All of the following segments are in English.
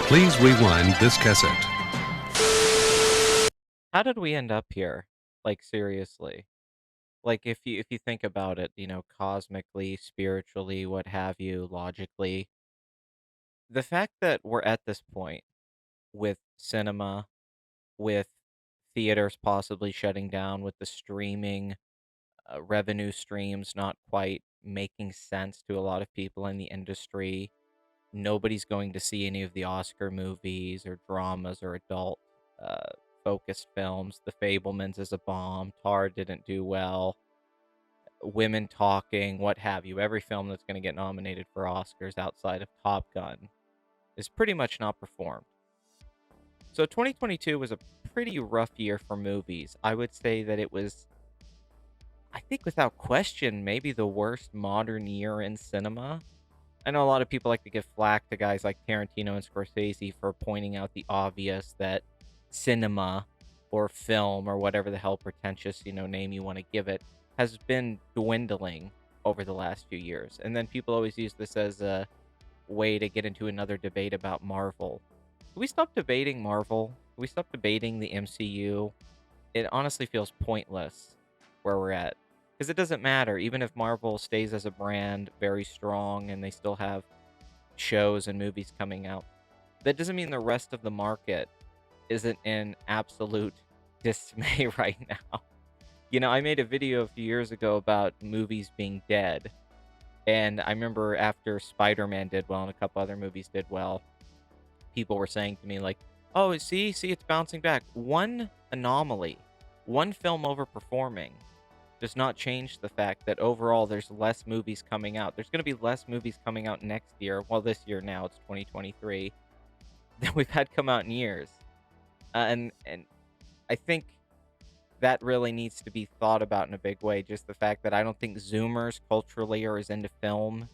Please rewind this cassette. How did we end up here? Like, seriously. Like, if you think about it, cosmically, spiritually, what have you, logically, the fact that we're at this point with cinema, with theaters possibly shutting down, with the streaming revenue streams not quite making sense to a lot of people in the industry. Nobody's going to see any of the Oscar movies or dramas or adult uh, focused films. The Fablemans is a bomb. Tar didn't do well. Women Talking, what have you. Every film that's going to get nominated for Oscars outside of Top Gun is pretty much not performed. So 2022 was a pretty rough year for movies. I would say that it was, I think without question, maybe the worst modern year in cinema. I know a lot of people like to give flack to guys like Tarantino and Scorsese for pointing out the obvious that cinema or film or whatever the hell pretentious, name you want to give it has been dwindling over the last few years. And then people always use this as a way to get into another debate about Marvel. Can we stop debating Marvel? Can we stop debating the MCU? It honestly feels pointless where we're at. Because it doesn't matter, even if Marvel stays as a brand very strong and they still have shows and movies coming out. That doesn't mean the rest of the market isn't in absolute dismay right now. I made a video a few years ago about movies being dead. And I remember after Spider Man did well and a couple other movies did well, people were saying to me, like, oh, see, it's bouncing back. One anomaly, one film overperforming does not change the fact that overall there's less movies coming out. There's going to be less movies coming out next year. Well, this year now, it's 2023, than we've had come out in years. And I think that really needs to be thought about in a big way. Just the fact that I don't think Zoomers culturally are as into film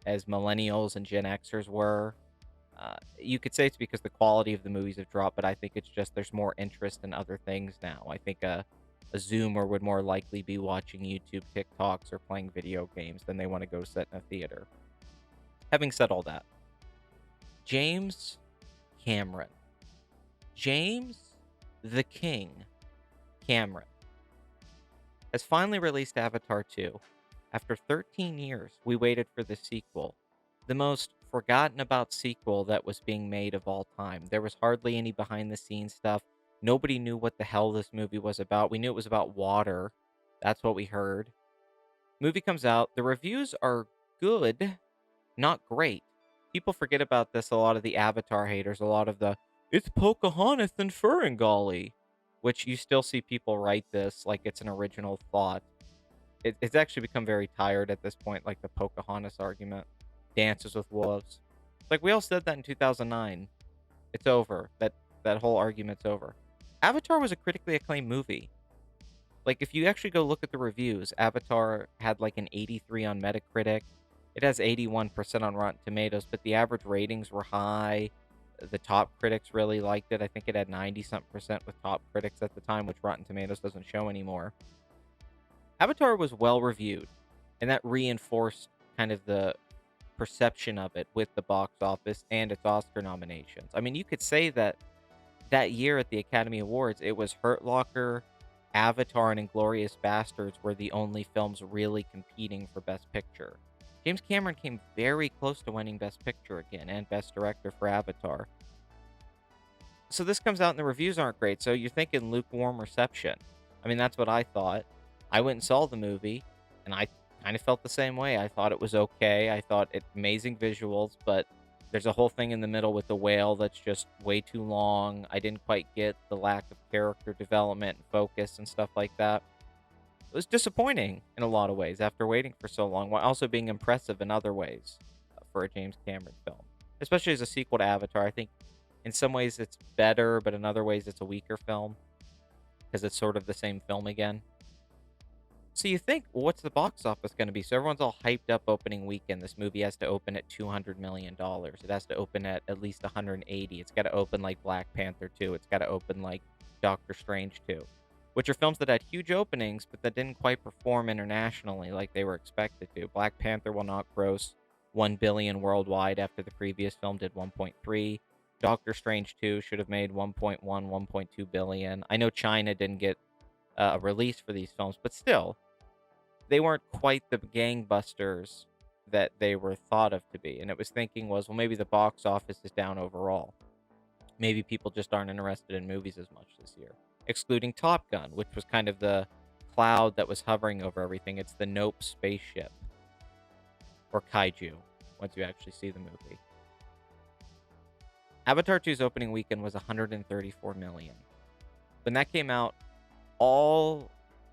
as millennials and Gen Xers were. You could say it's because the quality of the movies have dropped, but I think it's just there's more interest in other things now. I think a Zoomer would more likely be watching YouTube TikToks or playing video games than they want to go sit in a theater. Having said all that, James Cameron. James the King Cameron has finally released Avatar 2. After 13 years, we waited for the sequel. The most forgotten about sequel that was being made of all time. There was hardly any behind the scenes stuff. Nobody knew what the hell this movie was about. We knew it was about water. That's what we heard. Movie comes out. The reviews are good, not great. People forget about this. A lot of the Avatar haters, a lot of the it's Pocahontas and Ferngully, which you still see people write this like it's an original thought. It's actually become very tired at this point, like the Pocahontas argument. Dances with Wolves. Like we all said that in 2009. It's over. That whole argument's over. Avatar was a critically acclaimed movie. Like if you actually go look at the reviews, Avatar had like an 83 on Metacritic. It has 81% on Rotten Tomatoes, but the average ratings were high. The top critics really liked it. I think it had 90 something percent with top critics at the time, which Rotten Tomatoes doesn't show anymore. Avatar was well reviewed, and that reinforced kind of the perception of it with the box office and its Oscar nominations. I mean, you could say that that year at the Academy Awards, it was Hurt Locker, Avatar, and Inglourious Bastards were the only films really competing for Best Picture. James Cameron came very close to winning Best Picture again and Best Director for Avatar. So this comes out and the reviews aren't great, so you're thinking lukewarm reception. I mean, that's what I thought. I went and saw the movie, and I kind of felt the same way. I thought it was okay. I thought it amazing visuals, but there's a whole thing in the middle with the whale that's just way too long. I didn't quite get the lack of character development and focus and stuff like that. It was disappointing in a lot of ways after waiting for so long, while also being impressive in other ways for a James Cameron film, especially as a sequel to Avatar. I think in some ways it's better, but in other ways it's a weaker film because it's sort of the same film again. So you think, well, what's the box office going to be? So everyone's all hyped up opening weekend. This movie has to open at $200 million. It has to open at least 180. It's got to open like Black Panther 2. It's got to open like Doctor Strange 2, which are films that had huge openings, but that didn't quite perform internationally like they were expected to. Black Panther will not gross 1 billion worldwide after the previous film did 1.3. Doctor Strange 2 should have made 1.1, 1.2 billion. I know China didn't get a release for these films, but still, they weren't quite the gangbusters that they were thought of to be. And it was thinking was, well, maybe the box office is down overall. Maybe people just aren't interested in movies as much this year, excluding Top Gun, which was kind of the cloud that was hovering over everything. It's the Nope spaceship, or kaiju, once you actually see the movie. Avatar 2's opening weekend was 134 million. When that came out, all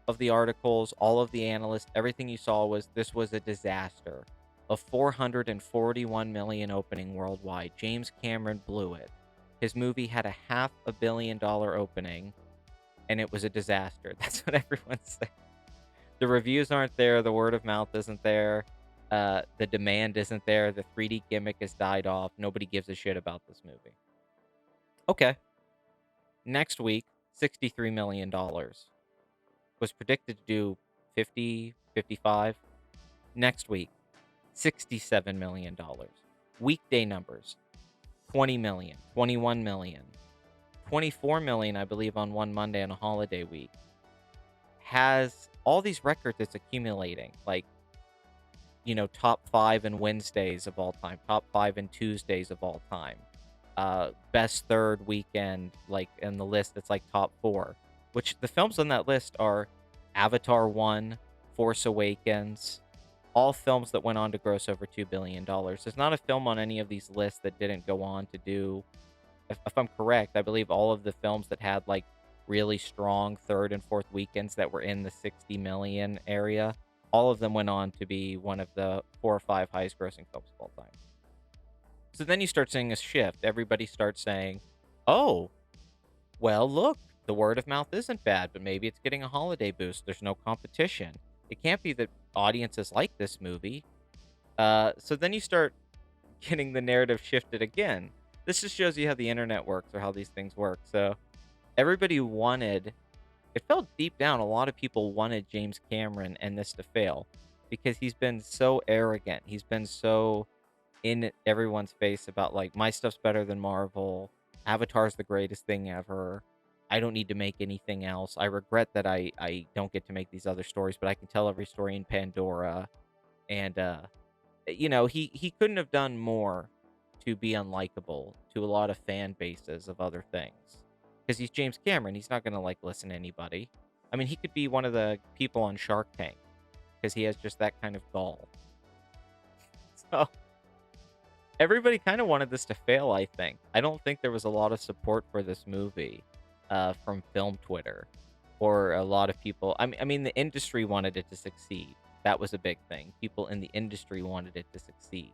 of the articles, all of the analysts, everything you saw was this was a disaster. A 441 million opening worldwide. James Cameron blew it. His movie had a $500 million opening, and it was a disaster. That's what everyone said. The reviews aren't there. The word of mouth isn't there. The demand isn't there. The 3D gimmick has died off. Nobody gives a shit about this movie. Okay. Next week, $63 million. Was predicted to do 50, 55. Next week, $67 million. Weekday numbers, 20 million, 21 million, 24 million, I believe, on one Monday on a holiday week. Has all these records it's accumulating, like, top 5 in Wednesdays of all time, top 5 in Tuesdays of all time. Best third weekend, like in the list, it's like top 4, which the films on that list are Avatar 1, Force Awakens, all films that went on to gross over $2 billion. There's not a film on any of these lists that didn't go on to do, if I'm correct, I believe all of the films that had like really strong third and fourth weekends that were in the 60 million area, all of them went on to be one of the 4 or 5 highest grossing films of all time. So then you start seeing a shift. Everybody starts saying, oh, well, look, the word of mouth isn't bad, but maybe it's getting a holiday boost. There's no competition. It can't be that audiences like this movie. So then you start getting the narrative shifted again. This just shows you how the internet works or how these things work. So everybody wanted, it felt deep down, a lot of people wanted James Cameron and this to fail because he's been so arrogant. He's been so in everyone's face about like, my stuff's better than Marvel. Avatar's the greatest thing ever. I don't need to make anything else. I regret that I don't get to make these other stories, but I can tell every story in Pandora. And he couldn't have done more to be unlikable to a lot of fan bases of other things. Because he's James Cameron, he's not gonna like listen to anybody. I mean, he could be one of the people on Shark Tank because he has just that kind of gall. So everybody kind of wanted this to fail, I think. I don't think there was a lot of support for this movie from film Twitter or a lot of people. I mean, the industry wanted it to succeed. That was a big thing. People in the industry wanted it to succeed.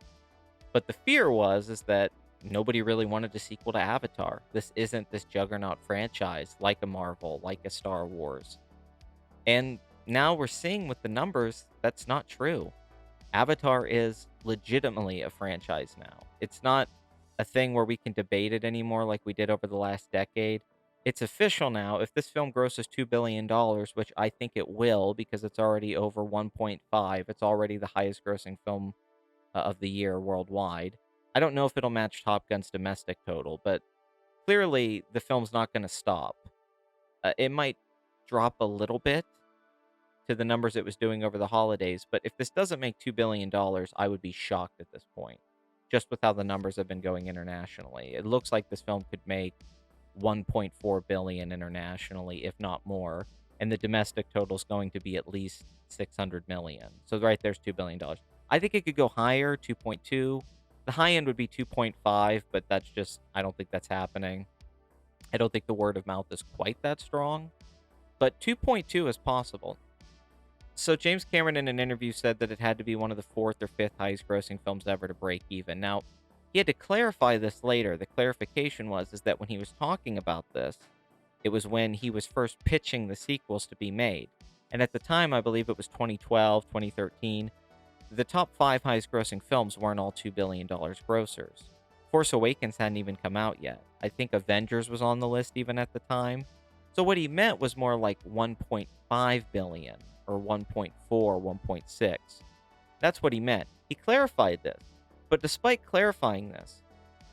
But the fear is that nobody really wanted a sequel to Avatar. This isn't this juggernaut franchise like a Marvel, like a Star Wars. And now we're seeing with the numbers that's not true. Avatar is legitimately a franchise now. It's not a thing where we can debate it anymore like we did over the last decade. It's official now. If this film grosses $2 billion, which I think it will because it's already over 1.5, it's already the highest grossing film of the year worldwide. I don't know if it'll match Top Gun's domestic total, but clearly the film's not going to stop. It might drop a little bit to the numbers it was doing over the holidays, but if this doesn't make $2 billion, I would be shocked at this point, just with how the numbers have been going internationally. It looks like this film could make 1.4 billion internationally, if not more, and the domestic total is going to be at least 600 million. So right there's $2 billion. I think it could go higher, 2.2. The high end would be 2.5, but that's just, I don't think that's happening. I don't think the word of mouth is quite that strong, but 2.2 is possible. So James Cameron in an interview said that it had to be one of the 4th or 5th highest grossing films ever to break even. Now, he had to clarify this later. The clarification was that when he was talking about this, it was when he was first pitching the sequels to be made. And at the time, I believe it was 2012, 2013, the top 5 highest grossing films weren't all $2 billion grossers. Force Awakens hadn't even come out yet. I think Avengers was on the list even at the time. So what he meant was more like 1.5 billion or 1.4, 1.6. That's what he meant. He clarified this. But despite clarifying this,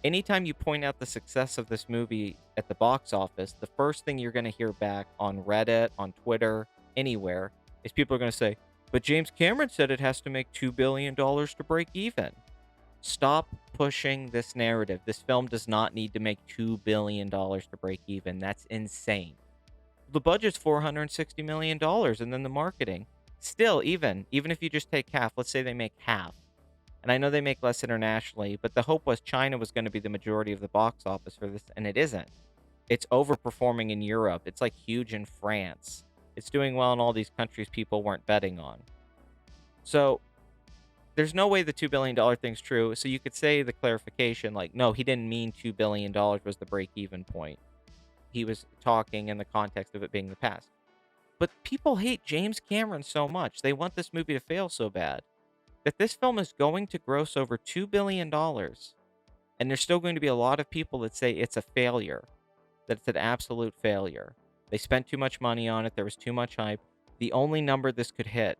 Anytime you point out the success of this movie at the box office, the first thing you're going to hear back on Reddit, on Twitter, anywhere, is people are going to say, but James Cameron said it has to make $2 billion to break even. Stop pushing this narrative. This film does not need to make $2 billion to break even. That's insane. The budget's $460 million, and then the marketing. Still, even if you just take half, let's say they make half. And I know they make less internationally, but the hope was China was going to be the majority of the box office for this, and it isn't. It's overperforming in Europe. It's like huge in France. It's doing well in all these countries people weren't betting on. So there's no way the $2 billion thing's true. So you could say the clarification, like, no, he didn't mean $2 billion was the break even point. He was talking in the context of it being the past. But people hate James Cameron so much. They want this movie to fail so bad that this film is going to gross over $2 billion. And there's still going to be a lot of people that say it's a failure, that it's an absolute failure. They spent too much money on it. There was too much hype. The only number this could hit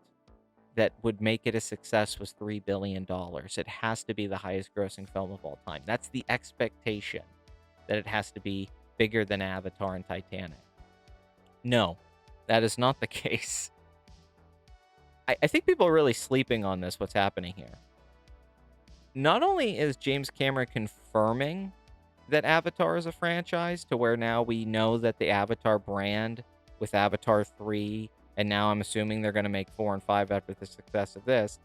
that would make it a success was $3 billion. It has to be the highest grossing film of all time. That's the expectation, that it has to be bigger than Avatar and Titanic. No, that is not the case. I think people are really sleeping on this, what's happening here. Not only is James Cameron confirming that Avatar is a franchise, to where now we know that the Avatar brand with Avatar 3, and now I'm assuming they're going to make 4 and 5 after the success of this,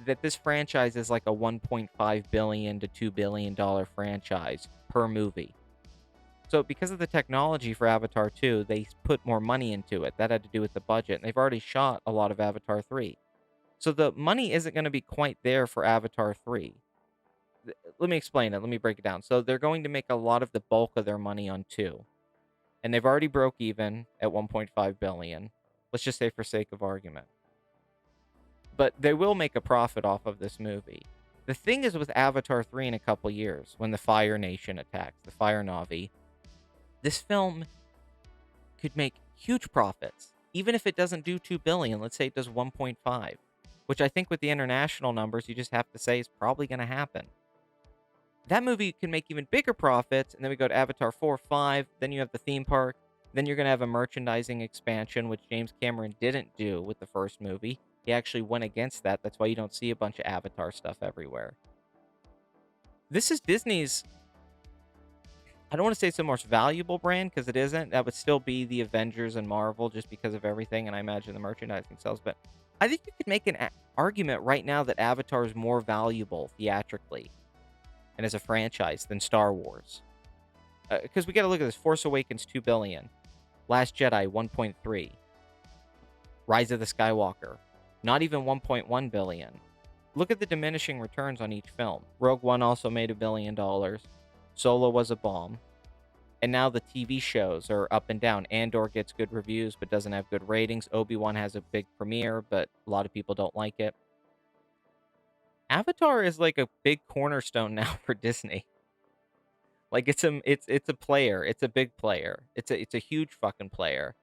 that this franchise is like a $1.5 billion to $2 billion franchise per movie. So because of the technology for Avatar 2, they put more money into it. That had to do with the budget. And they've already shot a lot of Avatar 3. So the money isn't going to be quite there for Avatar 3. Let me explain it. Let me break it down. So they're going to make a lot of the bulk of their money on 2. And they've already broke even at 1.5 billion. Let's just say for sake of argument. But they will make a profit off of this movie. The thing is with Avatar 3 in a couple years, when the Fire Nation attacks, the Fire Na'vi, this film could make huge profits. Even if it doesn't do 2 billion, let's say it does 1.5, which I think with the international numbers, you just have to say is probably going to happen. That movie can make even bigger profits, and then we go to Avatar 4, 5, then you have the theme park, then you're going to have a merchandising expansion, which James Cameron didn't do with the first movie. He actually went against that. That's why you don't see a bunch of Avatar stuff everywhere. This is Disney's, I don't want to say it's the most valuable brand, because it isn't. That would still be the Avengers and Marvel just because of everything, and I imagine the merchandising sells. But I think you could make an argument right now that Avatar is more valuable theatrically and as a franchise than Star Wars. Because we got to look at this. Force Awakens, 2 billion. Last Jedi, 1.3. Rise of the Skywalker, not even 1.1 billion. Look at the diminishing returns on each film. Rogue One also made $1 billion. Solo was a bomb. And now the TV shows are up and down. Andor gets good reviews but doesn't have good ratings. Obi-Wan has a big premiere, but a lot of people don't like it. Avatar is like a big cornerstone now for Disney. Like it's a player. It's a big player. It's a huge fucking player.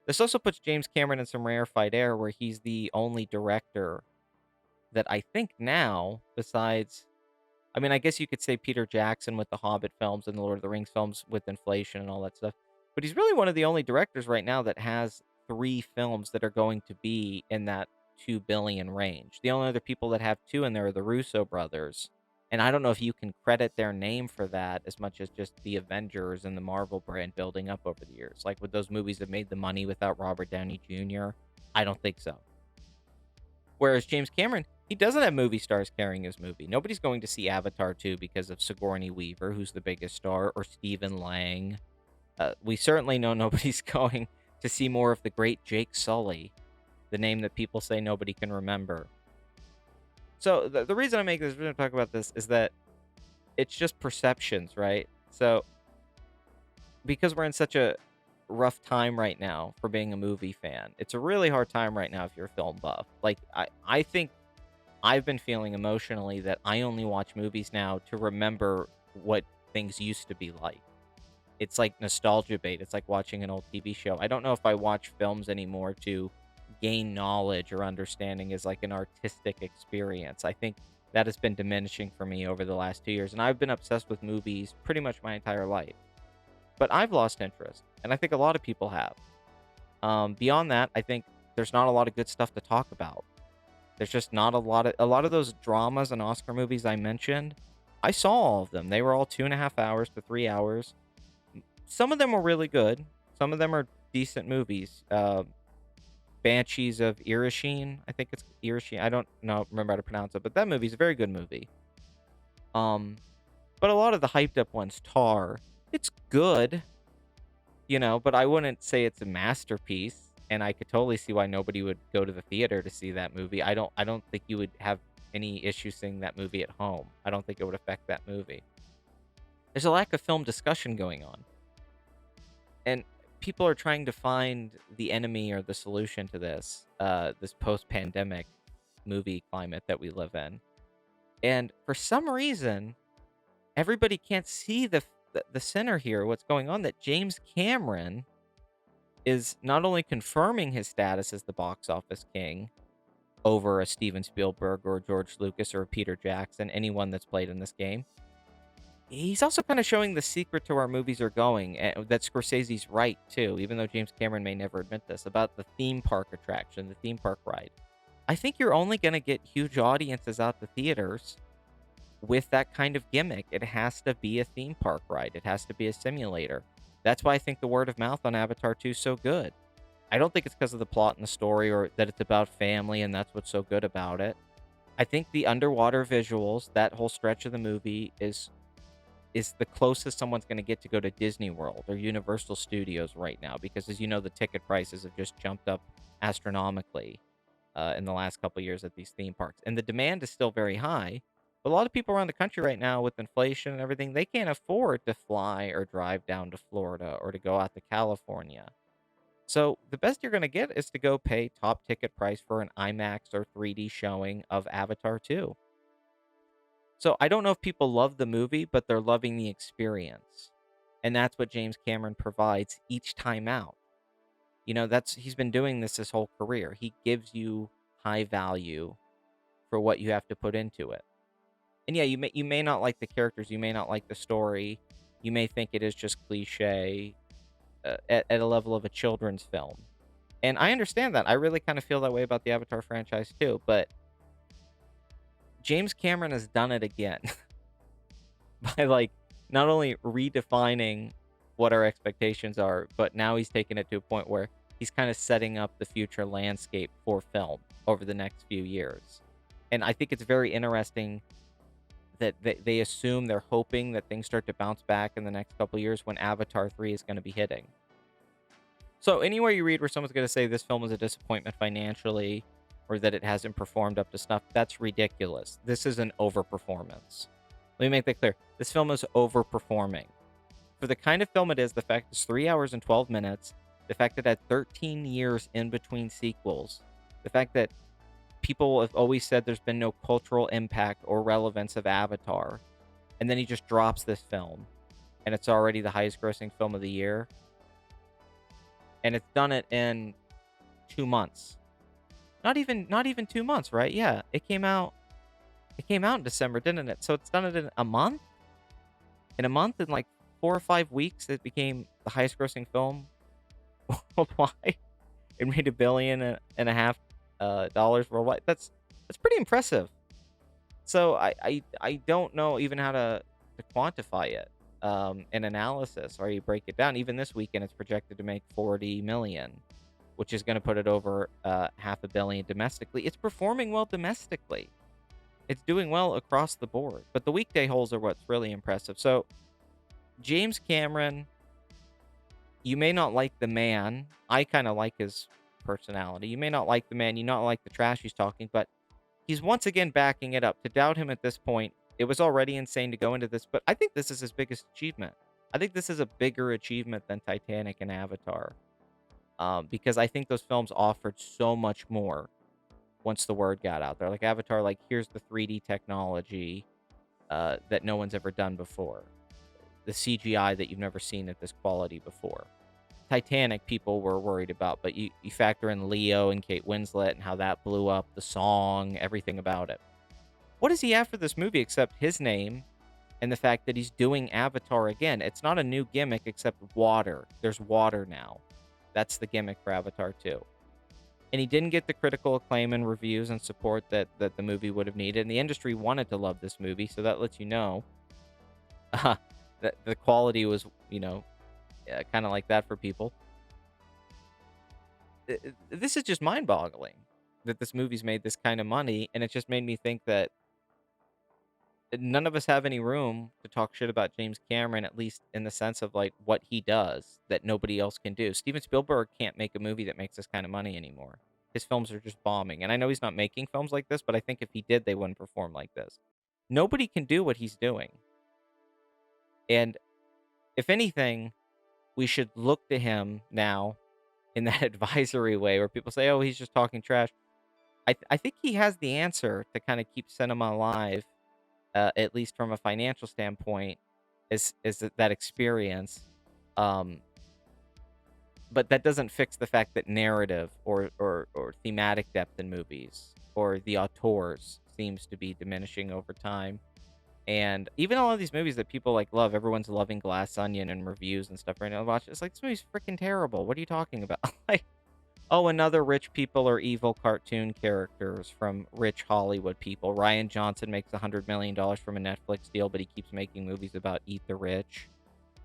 This also puts James Cameron in some rarefied air, where he's the only director that I think now, besides, I mean, I guess you could say Peter Jackson with the Hobbit films and the Lord of the Rings films with inflation and all that stuff. But he's really one of the only directors right now that has 3 films that are going to be in that 2 billion range. The only other people that have 2 in there are the Russo brothers. And I don't know if you can credit their name for that as much as just the Avengers and the Marvel brand building up over the years. Like, would those movies have made the money without Robert Downey Jr.? I don't think so. Whereas James Cameron, he doesn't have movie stars carrying his movie. Nobody's going to see Avatar 2 because of Sigourney Weaver, who's the biggest star, or Stephen Lang. We certainly know nobody's going to see more of the great Jake Sully, the name that people say nobody can remember. So the reason I make this video talk about this is that it's just perceptions, right? So because we're in such a rough time right now for being a movie fan, it's a really hard time right now if you're a film buff. Like, I think I've been feeling emotionally that I only watch movies now to remember what things used to be like. It's like nostalgia bait. It's like watching an old TV show. I don't know if I watch films anymore to gain knowledge or understanding as like an artistic experience. I think that has been diminishing for me over the last 2 years, and I've been obsessed with movies pretty much my entire life. But I've lost interest, and I think a lot of people have. Beyond that, I think there's not a lot of good stuff to talk about. There's just not a lot of those dramas and Oscar movies I mentioned. I saw all of them. They were all 2.5 hours to 3 hours. Some of them were really good. Some of them are decent movies. Banshees of Inisherin, I think it's Inisherin. I don't know remember how to pronounce it, but that movie's a very good movie. Um, but a lot of the hyped up ones, Tar, it's good, but I wouldn't say it's a masterpiece. And I could totally see why nobody would go to the theater to see that movie. I don't think you would have any issue seeing that movie at home. I don't think it would affect that movie. There's a lack of film discussion going on. And people are trying to find the enemy or the solution to this post-pandemic movie climate that we live in. And for some reason, everybody can't see the center here, what's going on, that James Cameron is not only confirming his status as the box office king over a Steven Spielberg or a George Lucas or a Peter Jackson, anyone that's played in this game. He's also kind of showing the secret to where movies are going, and that Scorsese's right, too, even though James Cameron may never admit this, about the theme park attraction, the theme park ride. I think you're only going to get huge audiences out the theaters with that kind of gimmick. It has to be a theme park ride. It has to be a simulator. That's why I think the word of mouth on Avatar 2 is so good. I don't think it's because of the plot and the story or that it's about family and that's what's so good about it. I think the underwater visuals, that whole stretch of the movie is the closest someone's going to get to go to Disney World or Universal Studios right now, because as you know, the ticket prices have just jumped up astronomically in the last couple of years at these theme parks. And the demand is still very high. But a lot of people around the country right now with inflation and everything, they can't afford to fly or drive down to Florida or to go out to California. So the best you're going to get is to go pay top ticket price for an IMAX or 3D showing of Avatar 2. So I don't know if people love the movie, but they're loving the experience. And that's what James Cameron provides each time out. He's been doing this his whole career. He gives you high value for what you have to put into it. And yeah, you may not like the characters, you may not like the story, you may think it is just cliche at a level of a children's film. And I understand that. I really kind of feel that way about the Avatar franchise too, but James Cameron has done it again by not only redefining what our expectations are, but now he's taken it to a point where he's kind of setting up the future landscape for film over the next few years. And I think it's very interesting that they assume, they're hoping that things start to bounce back in the next couple of years when Avatar 3 is going to be hitting. So anywhere you read where someone's going to say this film is a disappointment financially or that it hasn't performed up to snuff, that's ridiculous. This is an overperformance. Let me make that clear. This film is overperforming. For the kind of film it is, the fact it's 3 hours and 12 minutes, the fact that it had 13 years in between sequels, the fact that people have always said there's been no cultural impact or relevance of Avatar, and then he just drops this film, and it's already the highest grossing film of the year, and it's done it in 2 months. Not even 2 months, right? Yeah, it came out in December, didn't it? So it's done it in a month. In a month, in 4 or 5 weeks, it became the highest grossing film worldwide. It made $1.5 billion dollars worldwide. That's pretty impressive. So I don't know even how to quantify it in analysis, or you break it down. Even this weekend, it's projected to make 40 million, which is going to put it over $500 million domestically. It's performing well domestically. It's doing well across the board. But the weekday holds are what's really impressive. So James Cameron, you may not like the man. I kind of like his personality. You may not like the man, you not like the trash he's talking, but he's once again backing it up. To doubt him at this point, it was already insane to go into this, but I think this is his biggest achievement. I think this is a bigger achievement than Titanic and Avatar, because I think those films offered so much more once the word got out there. Like Avatar, here's the 3D technology that no one's ever done before, the CGI that you've never seen at this quality before. Titanic, people were worried about, but you factor in Leo and Kate Winslet and how that blew up, the song, everything about it. what does he have for this movie except his name and the fact that he's doing Avatar again? It's not a new gimmick except water. There's water now. That's the gimmick for Avatar 2. And he didn't get the critical acclaim and reviews and support that the movie would have needed. And the industry wanted to love this movie, so that lets you know that the quality was, kind of like that for people. This is just mind-boggling that this movie's made this kind of money, and it just made me think that none of us have any room to talk shit about James Cameron, at least in the sense of like what he does that nobody else can do. Steven Spielberg can't make a movie that makes this kind of money anymore. His films are just bombing. And I know he's not making films like this, but I think if he did, they wouldn't perform like this. Nobody can do what he's doing. And if anything, we should look to him now in that advisory way where people say, oh, he's just talking trash. I think he has the answer to kind of keep cinema alive, at least from a financial standpoint, is that experience. Um, but that doesn't fix the fact that narrative or thematic depth in movies or the auteurs seems to be diminishing over time. And even a lot of these movies that people like love, everyone's loving Glass Onion and reviews and stuff right now. Watch it's like this movie's freaking terrible. What are you talking about? Like, oh, another rich people are evil cartoon characters from rich Hollywood people. Ryan Johnson makes $100 million from a Netflix deal, but he keeps making movies about eat the rich.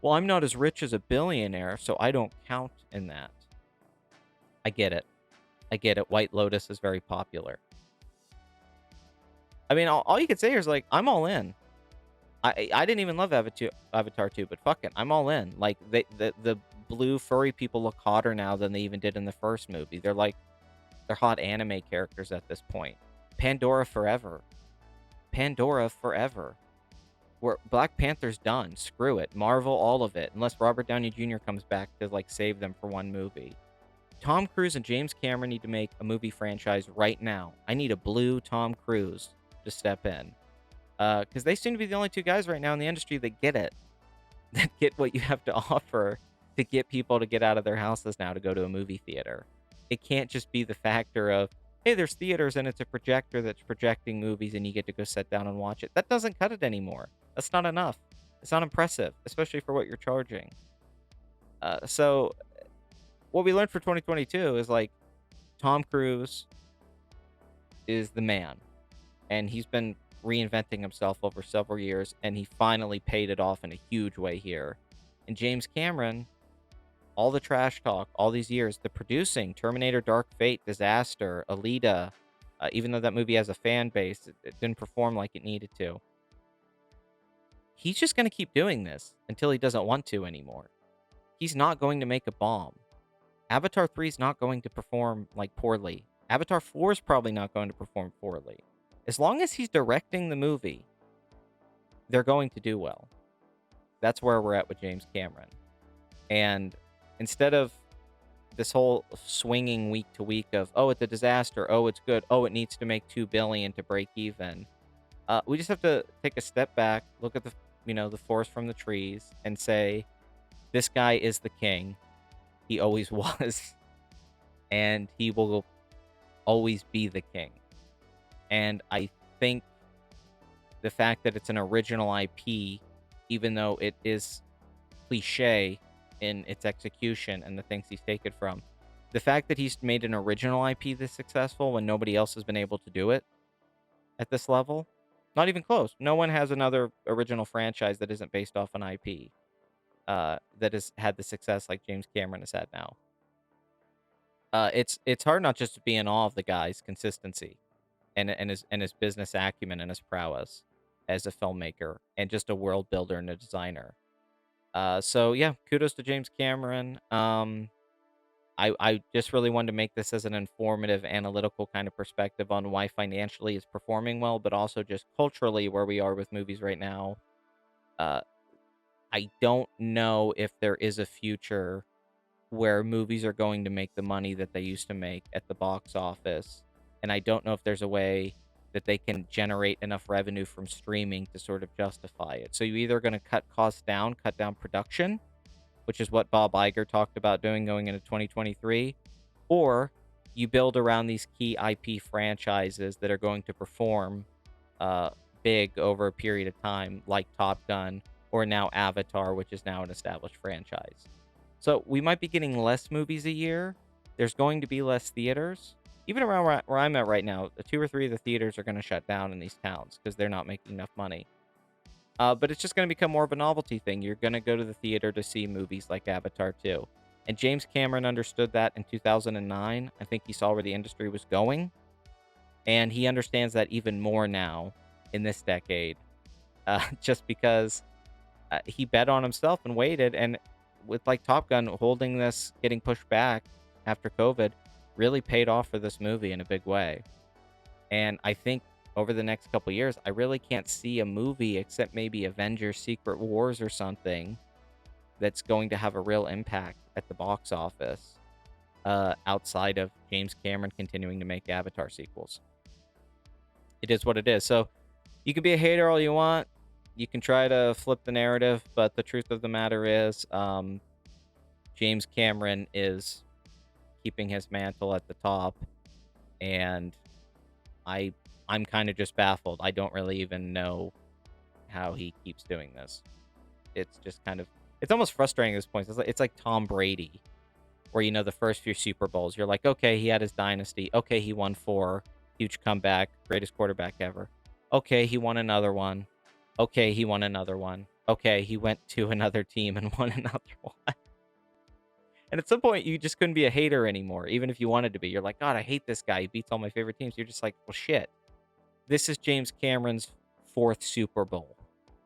Well, I'm not as rich as a billionaire, so I don't count in that. I get it. I get it. White Lotus is very popular. I mean, all you could say is like, I'm all in. I didn't even love Avatar 2, but fuck it, I'm all in. Like the blue furry people look hotter now than they even did in the first movie. They're hot anime characters at this point. Pandora forever. Pandora forever. Where Black Panther's done. Screw it. Marvel all of it. Unless Robert Downey Jr. comes back to like save them for one movie. Tom Cruise and James Cameron need to make a movie franchise right now. I need a blue Tom Cruise to step in. Because they seem to be the only two guys right now in the industry that get it. That get what you have to offer to get people to get out of their houses now to go to a movie theater. It can't just be the factor of, hey, there's theaters and it's a projector that's projecting movies and you get to go sit down and watch it. That doesn't cut it anymore. That's not enough. It's not impressive, especially for what you're charging. So what we learned for 2022 is like Tom Cruise is the man. And he's been reinventing himself over several years, and he finally paid it off in a huge way here. And James Cameron, all the trash talk, all these years, the producing, Terminator Dark Fate, Disaster, Alita, even though that movie has a fan base, it didn't perform like it needed to. He's just going to keep doing this until he doesn't want to anymore. He's not going to make a bomb. Avatar 3 is not going to perform like poorly. Avatar 4 is probably not going to perform poorly. As long as he's directing the movie, they're going to do well. That's where we're at with James Cameron. And instead of this whole swinging week to week of, oh, it's a disaster, oh, it's good, oh, it needs to make $2 billion to break even, we just have to take a step back, look at the forest from the trees, and say, this guy is the king. He always was. And he will always be the king. And I think the fact that it's an original IP, even though it is cliche in its execution and the things he's taken from, the fact that he's made an original IP this successful when nobody else has been able to do it at this level, not even close. No one has another original franchise that isn't based off an IP that has had the success like James Cameron has had now. It's hard not just to be in awe of the guy's consistency. And his business acumen and his prowess as a filmmaker and just a world builder and a designer. So yeah, kudos to James Cameron. I just really wanted to make this as an informative, analytical kind of perspective on why financially it's performing well, but also just culturally where we are with movies right now. I don't know if there is a future where movies are going to make the money that they used to make at the box office. And I don't know if there's a way that they can generate enough revenue from streaming to sort of justify it. So you're either going to cut costs down, cut down production, which is what Bob Iger talked about doing going into 2023, or you build around these key IP franchises that are going to perform uh, big over a period of time, like Top Gun or now Avatar, which is now an established franchise. So we might be getting less movies a year. There's going to be less theaters. Even around where I'm at right now, the two or three of the theaters are going to shut down in these towns because they're not making enough money. But it's just going to become more of a novelty thing. You're going to go to the theater to see movies like Avatar 2. And James Cameron understood that in 2009. I think he saw where the industry was going. And he understands that even more now in this decade, just because he bet on himself and waited. And with like Top Gun holding this, getting pushed back after COVID, really paid off for this movie in a big way. And I think over the next couple years, I really can't see a movie except maybe Avengers Secret Wars or something that's going to have a real impact at the box office outside of James Cameron continuing to make Avatar sequels. It is what it is. So you can be a hater all you want. You can try to flip the narrative, but the truth of the matter is, James Cameron is keeping his mantle at the top, and I I'm kind of just baffled. I don't really even know how he keeps doing this. It's just kind of it's almost frustrating at this point. It's like Tom Brady, where the first few Super Bowls, you're like, okay, he had his dynasty. Okay, he won four, huge comeback, greatest quarterback ever. Okay, he won another one. Okay, he won another one. Okay, he went to another team and won another one. And at some point, you just couldn't be a hater anymore, even if you wanted to be. You're like, God, I hate this guy. He beats all my favorite teams. You're just like, well, shit. This is James Cameron's fourth Super Bowl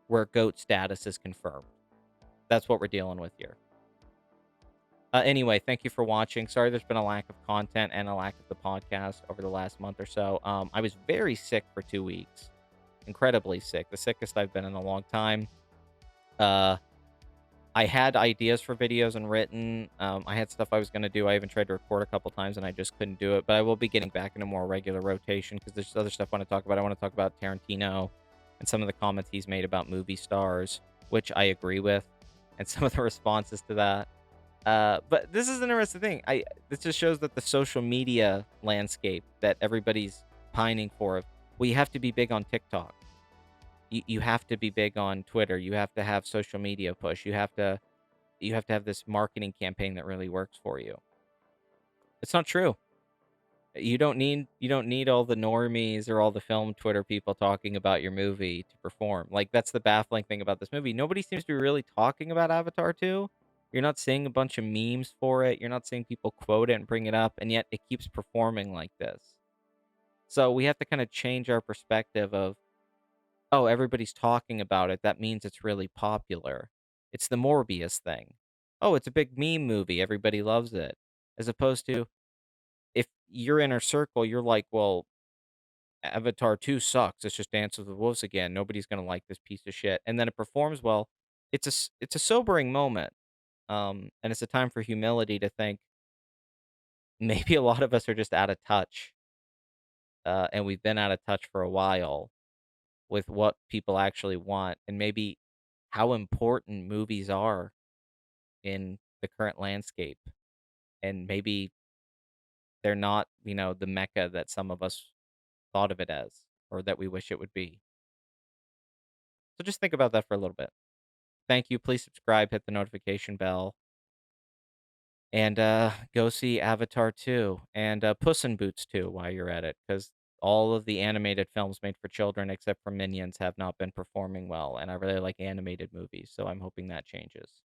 where GOAT status is confirmed. That's what we're dealing with here. Anyway, thank you for watching. Sorry there's been a lack of content and a lack of the podcast over the last month or so. I was very sick for 2 weeks. Incredibly sick. The sickest I've been in a long time. I had ideas for videos and written. I had stuff I was going to do. I even tried to record a couple times and I just couldn't do it. But I will be getting back in a more regular rotation because there's other stuff I want to talk about. I want to talk about Tarantino and some of the comments he's made about movie stars, which I agree with, and some of the responses to that. But this is an interesting thing. This just shows that the social media landscape that everybody's pining for. Well, you have to be big on TikTok. You have to be big on Twitter. You have to have social media push. You have to have this marketing campaign that really works for you. It's not true. You don't need all the normies or all the film Twitter people talking about your movie to perform. Like that's the baffling thing about this movie. Nobody seems to be really talking about Avatar 2. You're not seeing a bunch of memes for it. You're not seeing people quote it and bring it up, and yet it keeps performing like this. So we have to kind of change our perspective of, oh, everybody's talking about it. That means it's really popular. It's the Morbius thing. Oh, it's a big meme movie. Everybody loves it. As opposed to if your inner circle, you're like, well, Avatar 2 sucks. It's just Dance with the Wolves again. Nobody's going to like this piece of shit. And then it performs well. It's a sobering moment. And it's a time for humility to think maybe a lot of us are just out of touch. And we've been out of touch for a while with what people actually want and maybe how important movies are in the current landscape. And maybe they're not, the mecca that some of us thought of it as or that we wish it would be. So just think about that for a little bit. Thank you. Please subscribe, hit the notification bell, and go see Avatar 2 and Puss in Boots 2 while you're at it, because all of the animated films made for children, except for Minions, have not been performing well. And I really like animated movies, so I'm hoping that changes.